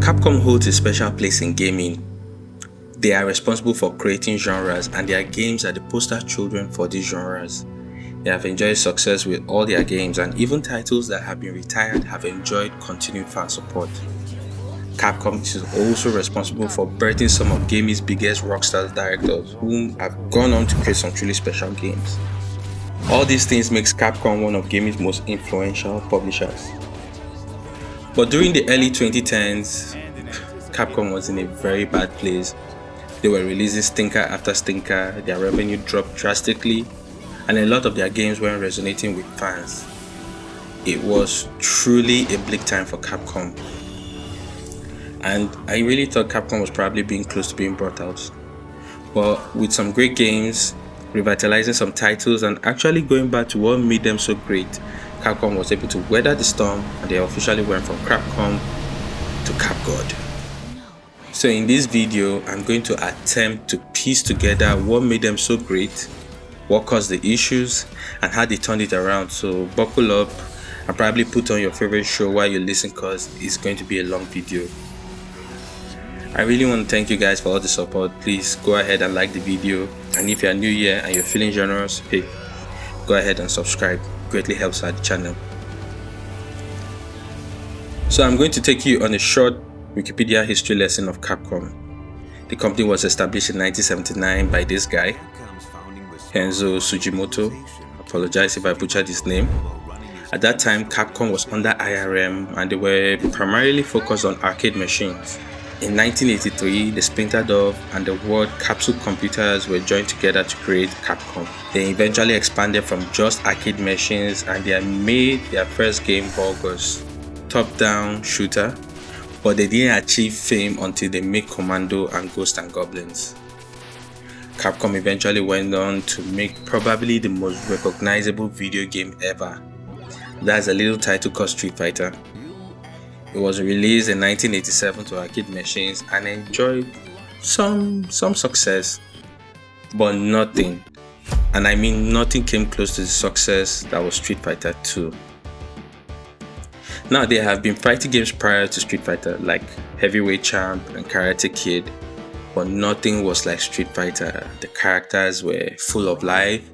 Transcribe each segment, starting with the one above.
Capcom holds a special place in gaming. They are responsible for creating genres, and their games are the poster children for these genres. They have enjoyed success with all their games, and even titles that have been retired have enjoyed continued fan support. Capcom is also responsible for birthing some of gaming's biggest rockstar directors, whom have gone on to create some truly special games. All these things makes Capcom one of gaming's most influential publishers. But during the early 2010s, Capcom was in a very bad place. They were releasing stinker after stinker, their revenue dropped drastically, and a lot of their games weren't resonating with fans. It was truly a bleak time for Capcom. And I really thought Capcom was probably being close to being brought out. But with some great games, revitalizing some titles, and actually going back to what made them so great, Capcom was able to weather the storm, and they officially went from CRAPCOM to CAPGOD. So in this video, I'm going to attempt to piece together what made them so great, what caused the issues, and how they turned it around. So buckle up and probably put on your favorite show while you listen, because it's going to be a long video. I really want to thank you guys for all the support. Please go ahead and like the video, and if you are new here and you're feeling generous, hey, go ahead and subscribe. It greatly helps out the channel. So I'm going to take you on a short Wikipedia history lesson of Capcom. The company was established in 1979 by this guy, Kenzo Sugimoto. Apologize if I butchered his name. At that time, Capcom was under IRM, and they were primarily focused on arcade machines. In 1983, they splintered off, and the word Capsule Computers were joined together to create Capcom. They eventually expanded from just arcade machines, and they made their first game, Vulgus, top-down shooter, but they didn't achieve fame until they made Commando and Ghosts and Goblins. Capcom eventually went on to make probably the most recognizable video game ever. That's a little title called Street Fighter. It was released in 1987 to arcade machines and enjoyed some success, but nothing, and I mean nothing, came close to the success that was Street Fighter 2. Now, there have been fighting games prior to Street Fighter like Heavyweight Champ and Karate Kid, but nothing was like Street Fighter. The characters were full of life,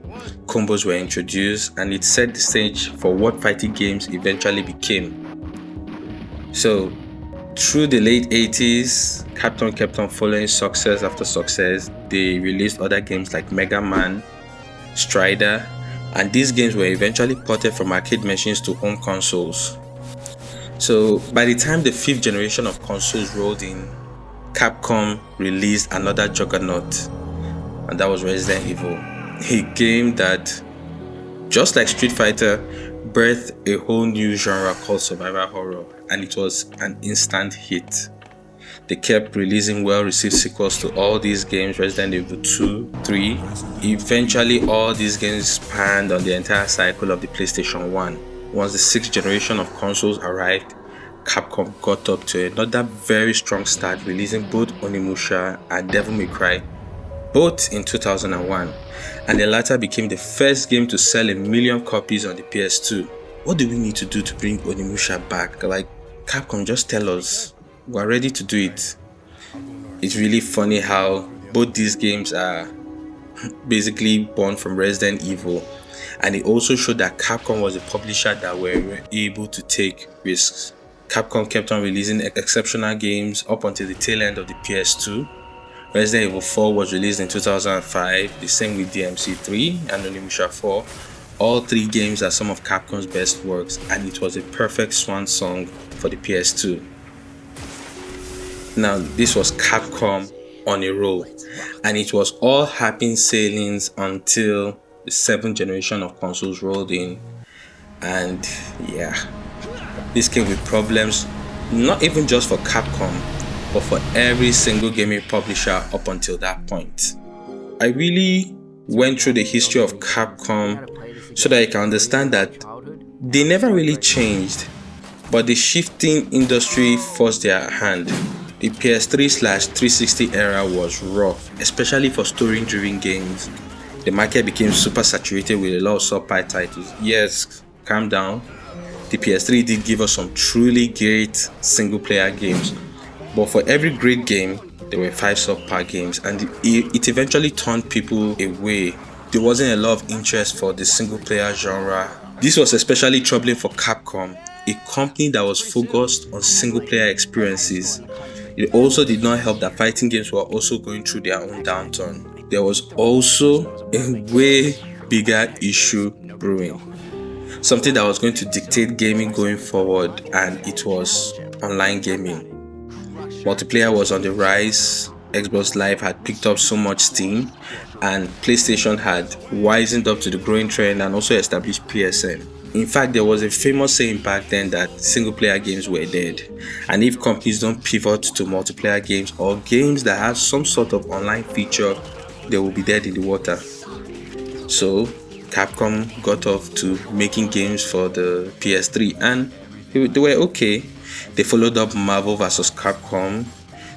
combos were introduced, and it set the stage for what fighting games eventually became. So, through the late 80s, Capcom kept on following success after success. They released other games like Mega Man, Strider, and these games were eventually ported from arcade machines to home consoles. So, by the time the 5th generation of consoles rolled in, Capcom released another juggernaut, and that was Resident Evil, a game that, just like Street Fighter, birthed a whole new genre called survival horror, and it was an instant hit. They kept releasing well-received sequels to all these games, Resident Evil 2, 3. Eventually, all these games spanned on the entire cycle of the PlayStation 1. Once the 6th generation of consoles arrived, Capcom got up to another very strong start, releasing both Onimusha and Devil May Cry, both in 2001, and the latter became the first game to sell 1 million copies on the PS2. What do we need to do to bring Onimusha back? Like, Capcom, just tell us. We're ready to do it. It's really funny how both these games are basically born from Resident Evil, and it also showed that Capcom was a publisher that were able to take risks. Capcom kept on releasing exceptional games up until the tail end of the PS2. Resident Evil 4 was released in 2005, the same with DMC 3 and Onimusha 4. All 3 games are some of Capcom's best works, and it was a perfect swan song for the PS2. Now, this was Capcom on a roll, and it was all happy sailings until the 7th generation of consoles rolled in, and yeah, this came with problems, not even just for Capcom, but for every single gaming publisher up until that point. I really went through the history of Capcom so that I can understand that they never really changed, but the shifting industry forced their hand. The PS3/360 era was rough, especially for story-driven games. The market became super saturated with a lot of subpar titles. Yes, calm down. The PS3 did give us some truly great single player games, but for every great game, there were 5 subpar games, and it eventually turned people away. There wasn't a lot of interest for the single player genre. This was especially troubling for Capcom, a company that was focused on single player experiences. It also did not help that fighting games were also going through their own downturn. There was also a way bigger issue brewing, something that was going to dictate gaming going forward, and it was online gaming. Multiplayer was on the rise, Xbox Live had picked up so much steam, and PlayStation had wisened up to the growing trend and also established PSN. In fact, there was a famous saying back then that single player games were dead, and if companies don't pivot to multiplayer games or games that have some sort of online feature, they will be dead in the water. So Capcom got off to making games for the PS3, and they were okay. They followed up Marvel vs. Capcom.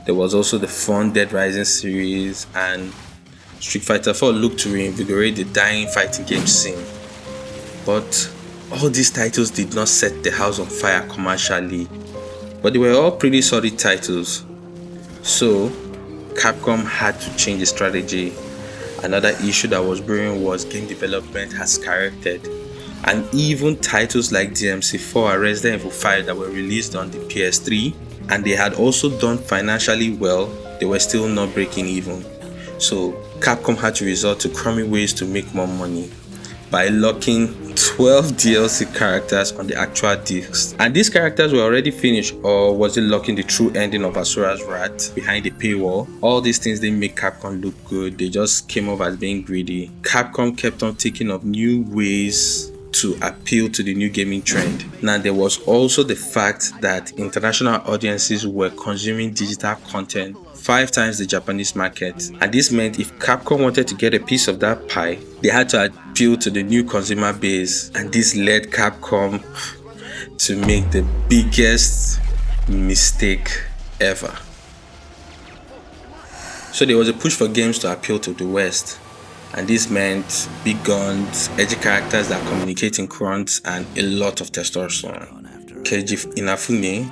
There was also the fun Dead Rising series, and Street Fighter 4 looked to reinvigorate the dying fighting game scene. But all these titles did not set the house on fire commercially, but they were all pretty solid titles. So Capcom had to change the strategy. Another issue that was brewing was game development has skyrocketed, and even titles like DMC4 and Resident Evil 5 that were released on the PS3 and they had also done financially well, they were still not breaking even. So Capcom had to resort to crummy ways to make more money by locking 12 DLC characters on the actual discs. And these characters were already finished, or was it locking the true ending of Asura's Wrath behind the paywall? All these things didn't make Capcom look good, they just came off as being greedy. Capcom kept on thinking of new ways to appeal to the new gaming trend. Now, there was also the fact that international audiences were consuming digital content 5 times the Japanese market, and this meant if Capcom wanted to get a piece of that pie, they had to appeal to the new consumer base, and this led Capcom to make the biggest mistake ever. So there was a push for games to appeal to the West, and this meant big guns, edgy characters that communicate in grunts, and a lot of testosterone. Keiji Inafune,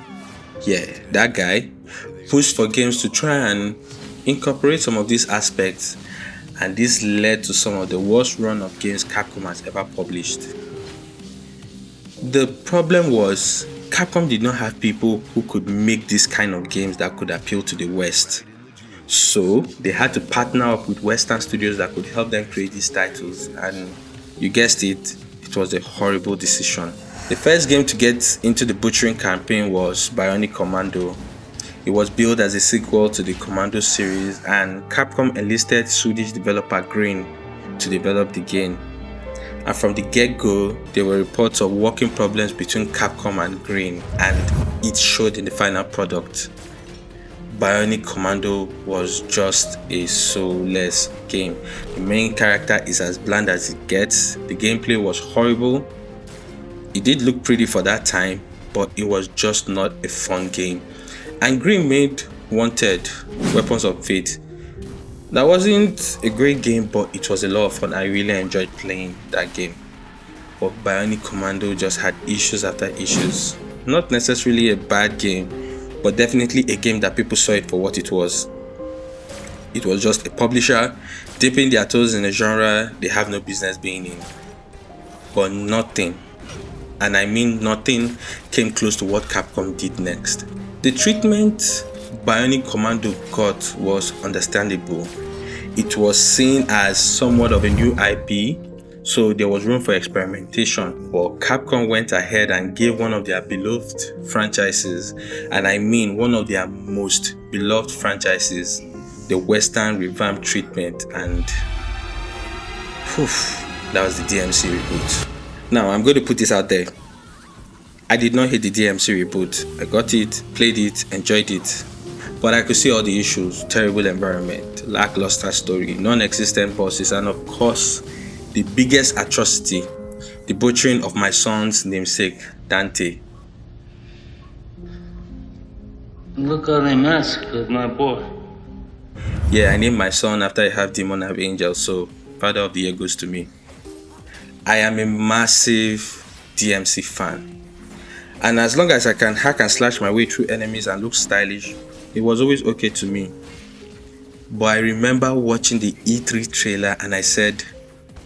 yeah, that guy, pushed for games to try and incorporate some of these aspects, and this led to some of the worst run of games Capcom has ever published. The problem was Capcom did not have people who could make this kind of games that could appeal to the West. So they had to partner up with Western studios that could help them create these titles, and you guessed it, it was a horrible decision. The first game to get into the butchering campaign was Bionic Commando. It was billed as a sequel to the Commando series, and Capcom enlisted Swedish developer Green to develop the game. And from the get-go, there were reports of working problems between Capcom and Green, and it showed in the final product. Bionic Commando was just a soulless game. The main character is as bland as it gets. The gameplay was horrible. It did look pretty for that time, but it was just not a fun game. And Green made Wanted, Weapons of Fate. That wasn't a great game, but it was a lot of fun. I really enjoyed playing that game. But Bionic Commando just had issues after issues. Not necessarily a bad game, but definitely a game that people saw it for what it was. It was just a publisher dipping their toes in a genre they have no business being in. But nothing, and I mean nothing, came close to what Capcom did next. The treatment Bionic Commando got was understandable. It was seen as somewhat of a new IP, so there was room for experimentation. But Capcom went ahead and gave one of their beloved franchises, and I mean one of their most beloved franchises, the Western revamped treatment, and that was the DMC reboot. Now, I'm going to put this out there. I did not hate the DMC reboot. I got it, played it, enjoyed it. But I could see all the issues: terrible environment, lackluster story, non-existent bosses, and of course, the biggest atrocity, the butchering of my son's namesake, Dante. Look how they massacred my boy. Yeah, I named my son after I have demon have angel, so Father of the Year goes to me. I am a massive DMC fan. And as long as I can hack and slash my way through enemies and look stylish, it was always okay to me. But I remember watching the E3 trailer and I said,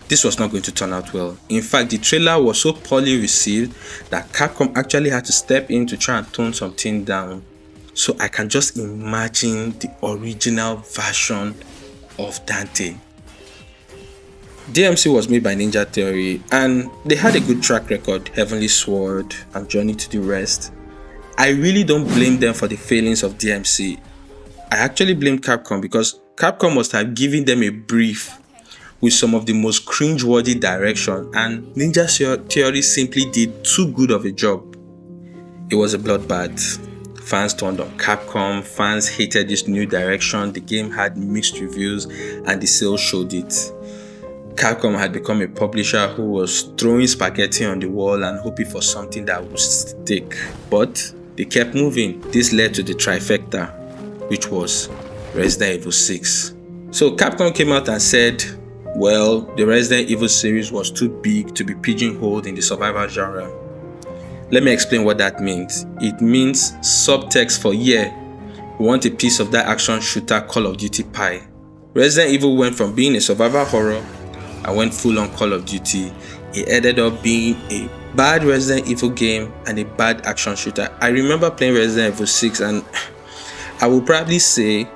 this was not going to turn out well. In fact, the trailer was so poorly received that Capcom actually had to step in to try and tone something down. So I can just imagine the original version of Dante. DMC was made by Ninja Theory and they had a good track record, Heavenly Sword and Journey to the Rest. I really don't blame them for the failings of DMC. I actually blame Capcom because Capcom must have given them a brief with some of the most cringe-worthy direction and Ninja Theory simply did too good of a job. It was a bloodbath. Fans turned on Capcom, fans hated this new direction, the game had mixed reviews and the sales showed it. Capcom had become a publisher who was throwing spaghetti on the wall and hoping for something that would stick. But they kept moving. This led to the trifecta, which was Resident Evil 6. So Capcom came out and said, well, the Resident Evil series was too big to be pigeonholed in the survival genre. Let me explain what that means. It means subtext for we want a piece of that action shooter Call of Duty pie. Resident Evil went from being a survival horror and went full on Call of Duty. It ended up being a bad Resident Evil game and a bad action shooter. I remember playing Resident Evil 6 and I would probably say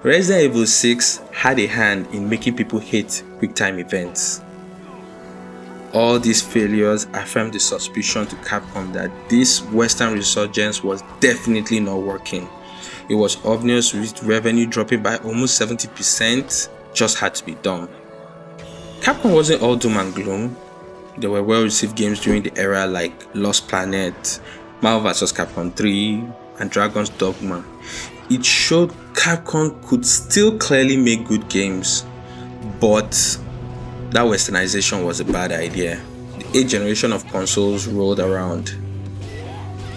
Resident Evil 6 had a hand in making people hate quick time events. All these failures affirmed the suspicion to Capcom that this Western resurgence was definitely not working. It was obvious with revenue dropping by almost 70%, just had to be done. Capcom wasn't all doom and gloom. There were well-received games during the era like Lost Planet, Marvel vs. Capcom 3, and Dragon's Dogma. It showed Capcom could still clearly make good games, but that westernization was a bad idea. The 8th generation of consoles rolled around.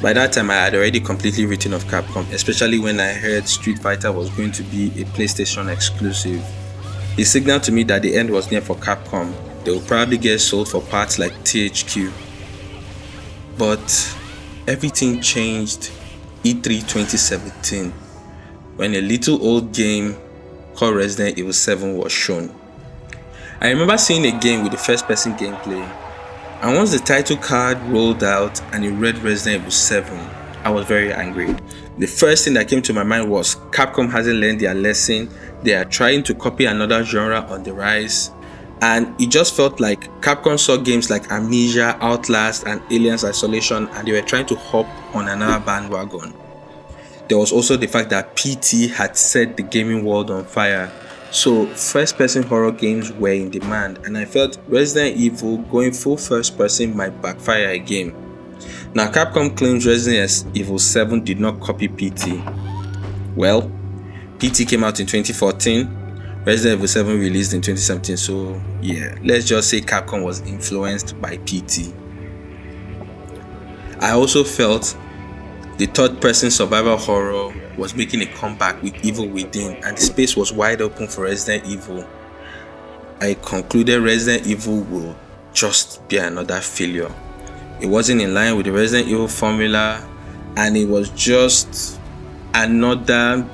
By that time, I had already completely written off Capcom, especially when I heard Street Fighter was going to be a PlayStation exclusive. It signaled to me that the end was near for Capcom. They would probably get sold for parts like THQ. But everything changed E3 2017 when a little old game called Resident Evil 7 was shown. I remember seeing a game with the first person gameplay, and once the title card rolled out and it read Resident Evil 7, I was very angry. The first thing that came to my mind was Capcom hasn't learned their lesson. They are trying to copy another genre on the rise, and it just felt like Capcom saw games like Amnesia, Outlast and Aliens Isolation and they were trying to hop on another bandwagon. There was also the fact that PT had set the gaming world on fire, so first person horror games were in demand and I felt Resident Evil going full first person might backfire again. Now Capcom claims Resident Evil 7 did not copy PT. Well, PT came out in 2014, Resident Evil 7 released in 2017, so yeah, let's just say Capcom was influenced by PT. I also felt the third person survival horror was making a comeback with Evil Within and the space was wide open for Resident Evil. I concluded Resident Evil will just be another failure. It wasn't in line with the Resident Evil formula and it was just another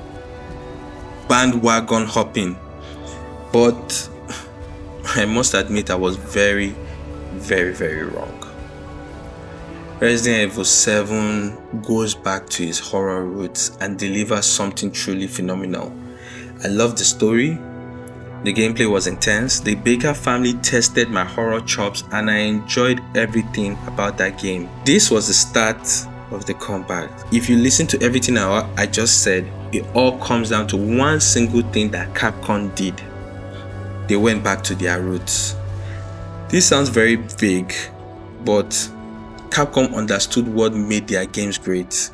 bandwagon hopping. But I must admit I was very wrong. Resident Evil 7 goes back to its horror roots and delivers something truly phenomenal. I loved the story, the gameplay was intense, the Baker family tested my horror chops and I enjoyed everything about that game. This was the start of the comeback. If you listen to everything I just said, it all comes down to one single thing that Capcom did. They went back to their roots. This sounds very vague, but Capcom understood what made their games great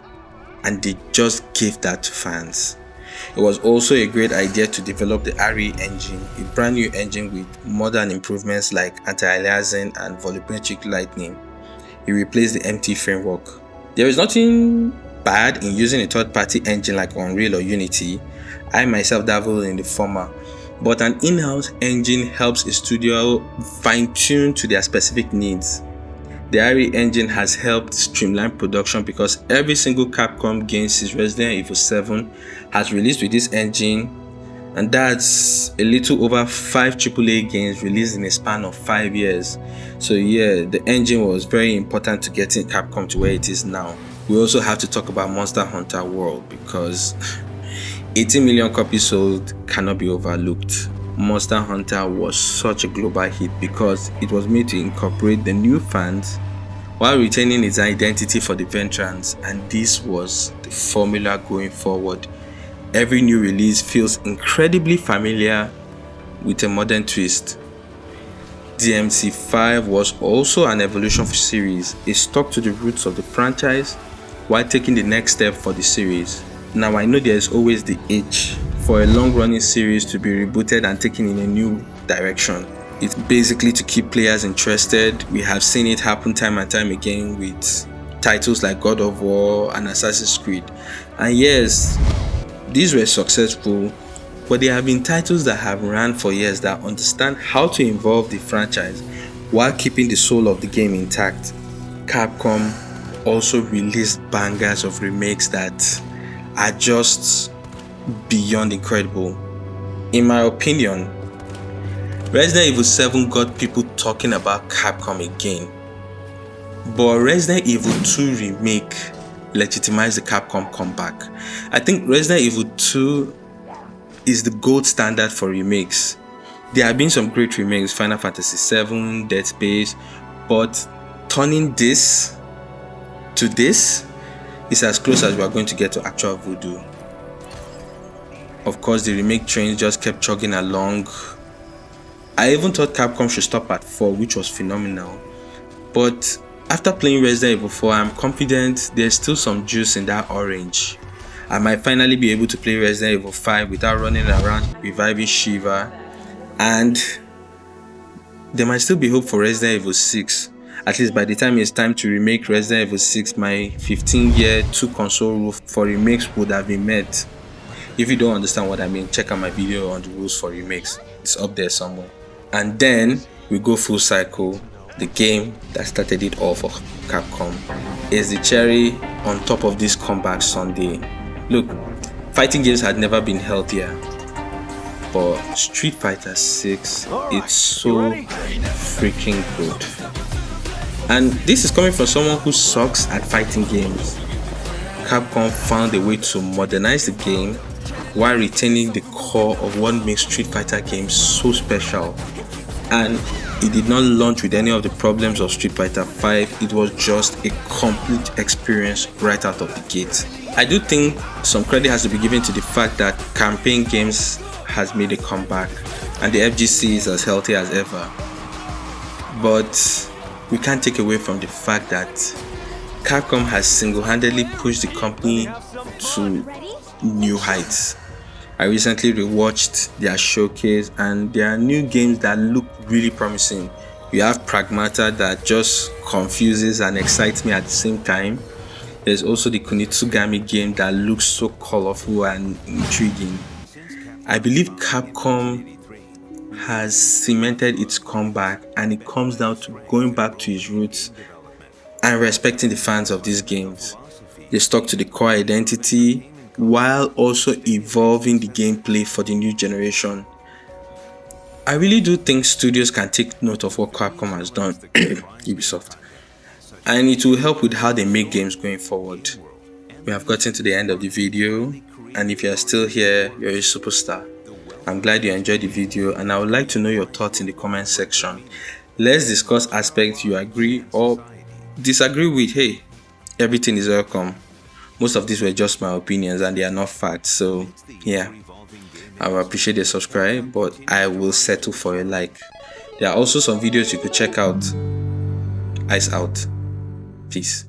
and they just gave that to fans. It was also a great idea to develop the RE engine, a brand new engine with modern improvements like anti-aliasing and volumetric lighting. It replaced the MT framework. There is nothing bad in using a third-party engine like Unreal or Unity. I myself dabble in the former, but an in-house engine helps a studio fine-tune to their specific needs. The RE engine has helped streamline production because every single Capcom game since Resident Evil 7 has released with this engine, and that's a little over 5 AAA games released in a span of 5 years. So yeah, the engine was very important to getting Capcom to where it is now. We also have to talk about Monster Hunter World because 18 million copies sold cannot be overlooked. Monster Hunter was such a global hit because it was made to incorporate the new fans while retaining its identity for the veterans, and this was the formula going forward. Every new release feels incredibly familiar with a modern twist. DMC5 was also an evolution for series. It stuck to the roots of the franchise while taking the next step for the series. Now I know there is always the itch for a long-running series to be rebooted and taken in a new direction. It's basically to keep players interested. We have seen it happen time and time again with titles like God of War and Assassin's Creed. And yes, these were successful, but there have been titles that have ran for years that understand how to involve the franchise while keeping the soul of the game intact. Capcom also released bangers of remakes that are just beyond incredible. In my opinion, Resident Evil 7 got people talking about Capcom again, but Resident Evil 2 remake legitimized the Capcom comeback. I think Resident Evil 2 is the gold standard for remakes. There have been some great remakes, Final Fantasy VII, Dead Space, but turning this to this is as close as we are going to get to actual voodoo. Of course, the remake train just kept chugging along. I even thought Capcom should stop at 4, which was phenomenal. But after playing Resident Evil 4, I'm confident there's still some juice in that orange. I might finally be able to play Resident Evil 5 without running around reviving Shiva, and there might still be hope for Resident Evil 6. At least by the time it's time to remake Resident Evil 6, my 15-year 2-console rule for remakes would have been met. If you don't understand what I mean, check out my video on the rules for remakes. It's up there somewhere. And then we go full cycle. The game that started it all for Capcom is the cherry on top of this comeback Sunday. Look, fighting games had never been healthier, but Street Fighter 6, it's so freaking good. And this is coming from someone who sucks at fighting games. Capcom found a way to modernize the game while retaining the core of what makes Street Fighter games so special. And it did not launch with any of the problems of Street Fighter 5. It was just a complete experience right out of the gate. I do think some credit has to be given to the fact that campaign games has made a comeback and the FGC is as healthy as ever. But we can't take away from the fact that Capcom has single-handedly pushed the company to new heights. I recently rewatched their showcase and there are new games that look really promising. You have Pragmata that just confuses and excites me at the same time. There's also the Kunitsugami game that looks so colorful and intriguing. I believe Capcom has cemented its comeback, and it comes down to going back to its roots and respecting the fans of these games. They stuck to the core identity while also evolving the gameplay for the new generation. I really do think studios can take note of what Capcom has done, Ubisoft, and it will help with how they make games going forward. We have gotten to the end of the video, and if you are still here, you're a superstar. I'm glad you enjoyed the video, and I would like to know your thoughts in the comment section. Let's discuss aspects you agree or disagree with. Hey, everything is welcome. Most of these were just my opinions and they are not facts, so yeah, I will appreciate a subscribe, but I will settle for a like. There are also some videos you could check out. Ice out. Peace.